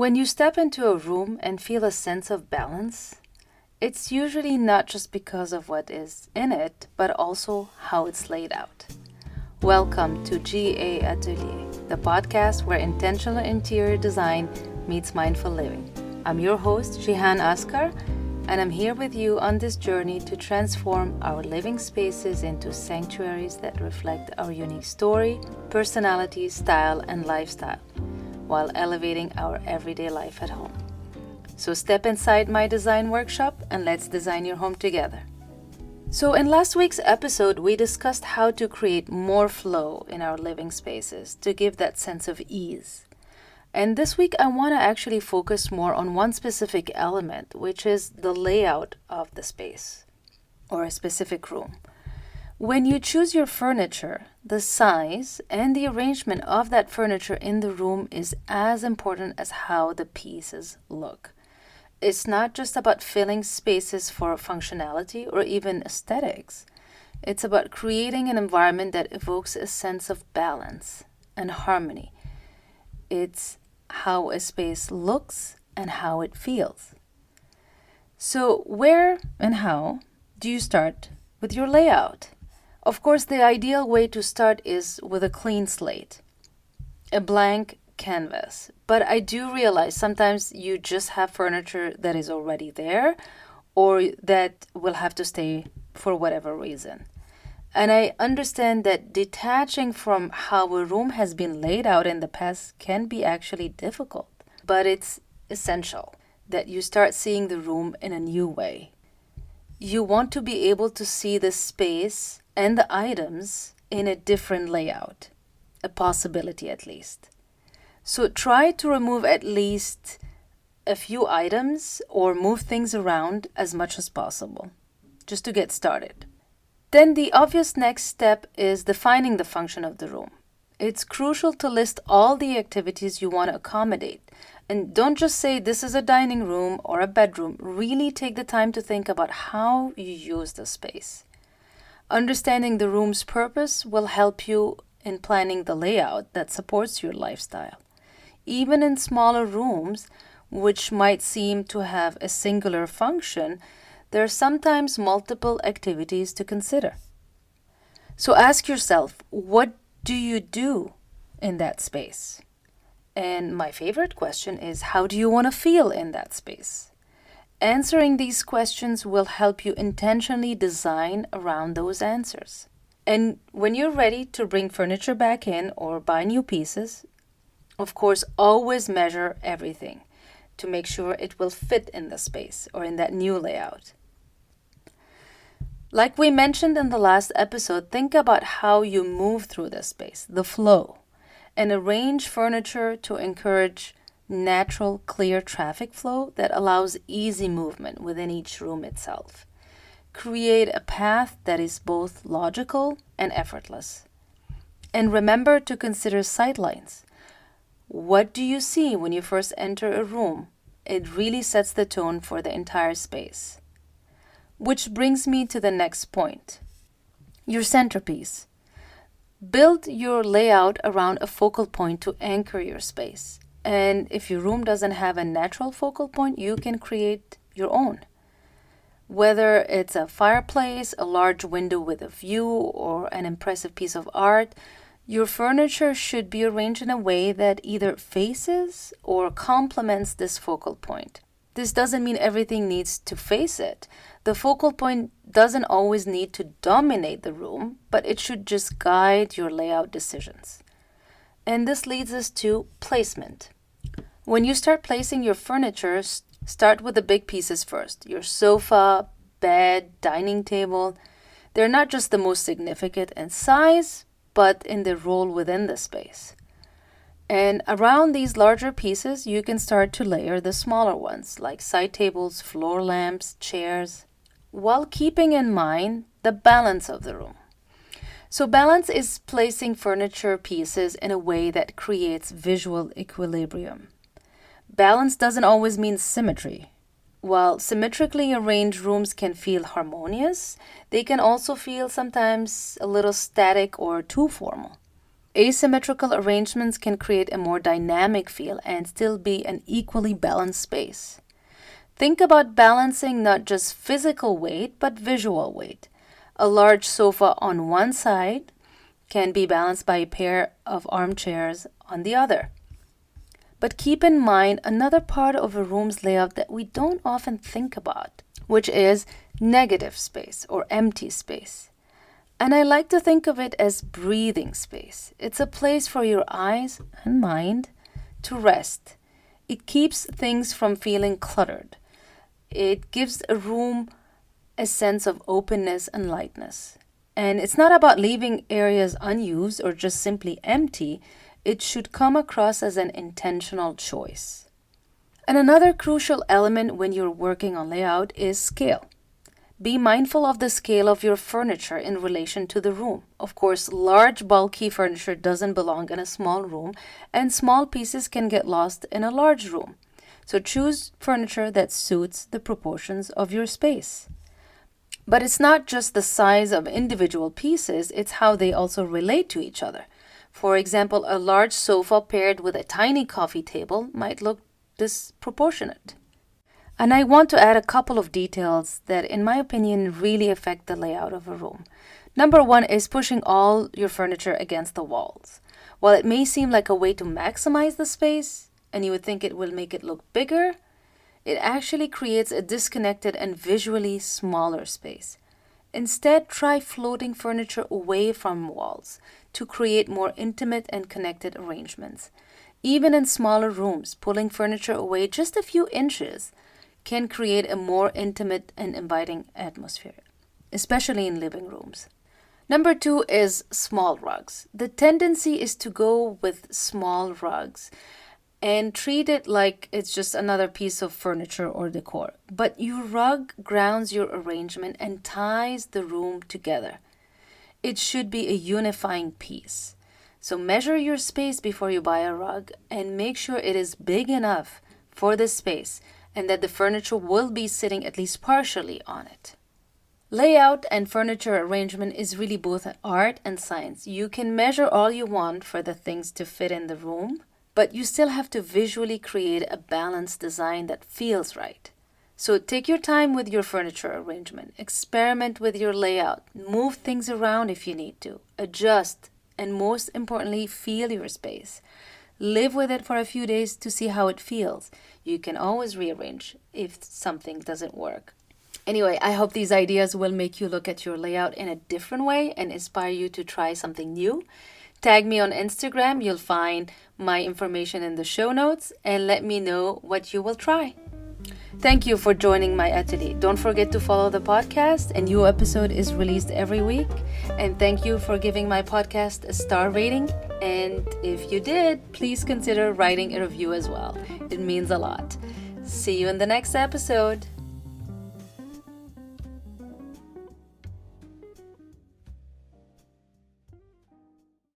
When you step into a room and feel a sense of balance, it's usually not just because of what is in it, but also how it's laid out. Welcome to GA Atelier, the podcast where intentional interior design meets mindful living. I'm your host, Jihan Askar, and I'm here with you on this journey to transform our living spaces into sanctuaries that reflect our unique story, personality, style, and lifestyle, while elevating our everyday life at home. So step inside my design workshop and let's design your home together. So in last week's episode, we discussed how to create more flow in our living spaces to give that sense of ease. And this week, I want to actually focus more on one specific element, which is the layout of the space or a specific room. When you choose your furniture, the size and the arrangement of that furniture in the room is as important as how the pieces look. It's not just about filling spaces for functionality or even aesthetics. It's about creating an environment that evokes a sense of balance and harmony. It's how a space looks and how it feels. So, where and how do you start with your layout? Of course, the ideal way to start is with a clean slate, a blank canvas. But I do realize sometimes you just have furniture that is already there or that will have to stay for whatever reason. And I understand that detaching from how a room has been laid out in the past can be actually difficult, but it's essential that you start seeing the room in a new way. You want to be able to see the space and the items in a different layout, a possibility at least. So try to remove at least a few items or move things around as much as possible, just to get started. Then the obvious next step is defining the function of the room. It's crucial to list all the activities you want to accommodate. And don't just say this is a dining room or a bedroom. Really take the time to think about how you use the space. Understanding the room's purpose will help you in planning the layout that supports your lifestyle. Even in smaller rooms, which might seem to have a singular function, there are sometimes multiple activities to consider. So ask yourself, what do you do in that space? And my favorite question is, how do you want to feel in that space? Answering these questions will help you intentionally design around those answers. And when you're ready to bring furniture back in or buy new pieces, of course, always measure everything to make sure it will fit in the space or in that new layout. Like we mentioned in the last episode, think about how you move through the space, the flow, and arrange furniture to encourage natural, clear traffic flow that allows easy movement within each room itself. Create a path that is both logical and effortless. And remember to consider sightlines. What do you see when you first enter a room? It really sets the tone for the entire space. Which brings me to the next point. Your centerpiece. Build your layout around a focal point to anchor your space. And if your room doesn't have a natural focal point, you can create your own. Whether it's a fireplace, a large window with a view, or an impressive piece of art, your furniture should be arranged in a way that either faces or complements this focal point. This doesn't mean everything needs to face it. The focal point doesn't always need to dominate the room, but it should just guide your layout decisions. And this leads us to placement. When you start placing your furniture, start with the big pieces first. Your sofa, bed, dining table. They're not just the most significant in size, but in their role within the space. And around these larger pieces, you can start to layer the smaller ones, like side tables, floor lamps, chairs, while keeping in mind the balance of the room. So balance is placing furniture pieces in a way that creates visual equilibrium. Balance doesn't always mean symmetry. While symmetrically arranged rooms can feel harmonious, they can also feel sometimes a little static or too formal. Asymmetrical arrangements can create a more dynamic feel and still be an equally balanced space. Think about balancing not just physical weight, but visual weight. A large sofa on one side can be balanced by a pair of armchairs on the other. But keep in mind another part of a room's layout that we don't often think about, which is negative space or empty space. And I like to think of it as breathing space. It's a place for your eyes and mind to rest. It keeps things from feeling cluttered. It gives a room a sense of openness and lightness. And it's not about leaving areas unused or just simply empty. It should come across as an intentional choice. And another crucial element when you're working on layout is scale. Be mindful of the scale of your furniture in relation to the room. Of course, large, bulky furniture doesn't belong in a small room, and small pieces can get lost in a large room. So choose furniture that suits the proportions of your space. But it's not just the size of individual pieces, it's how they also relate to each other. For example, a large sofa paired with a tiny coffee table might look disproportionate. And I want to add a couple of details that, in my opinion, really affect the layout of a room. Number one is pushing all your furniture against the walls. While it may seem like a way to maximize the space, and you would think it will make it look bigger, it actually creates a disconnected and visually smaller space. Instead, try floating furniture away from walls to create more intimate and connected arrangements. Even in smaller rooms, pulling furniture away just a few inches can create a more intimate and inviting atmosphere, especially in living rooms. Number two is small rugs. The tendency is to go with small rugs and treat it like it's just another piece of furniture or decor. But your rug grounds your arrangement and ties the room together. It should be a unifying piece. So measure your space before you buy a rug and make sure it is big enough for the space and that the furniture will be sitting at least partially on it. Layout and furniture arrangement is really both an art and science. You can measure all you want for the things to fit in the room, but you still have to visually create a balanced design that feels right. So take your time with your furniture arrangement, experiment with your layout, move things around if you need to, adjust, and most importantly, feel your space. Live with it for a few days to see how it feels. You can always rearrange if something doesn't work. Anyway, I hope these ideas will make you look at your layout in a different way and inspire you to try something new. Tag me on Instagram. You'll find my information in the show notes, and let me know what you will try. Thank you for joining my atelier. Don't forget to follow the podcast. A new episode is released every week. And thank you for giving my podcast a star rating. And if you did, please consider writing a review as well. It means a lot. See you in the next episode.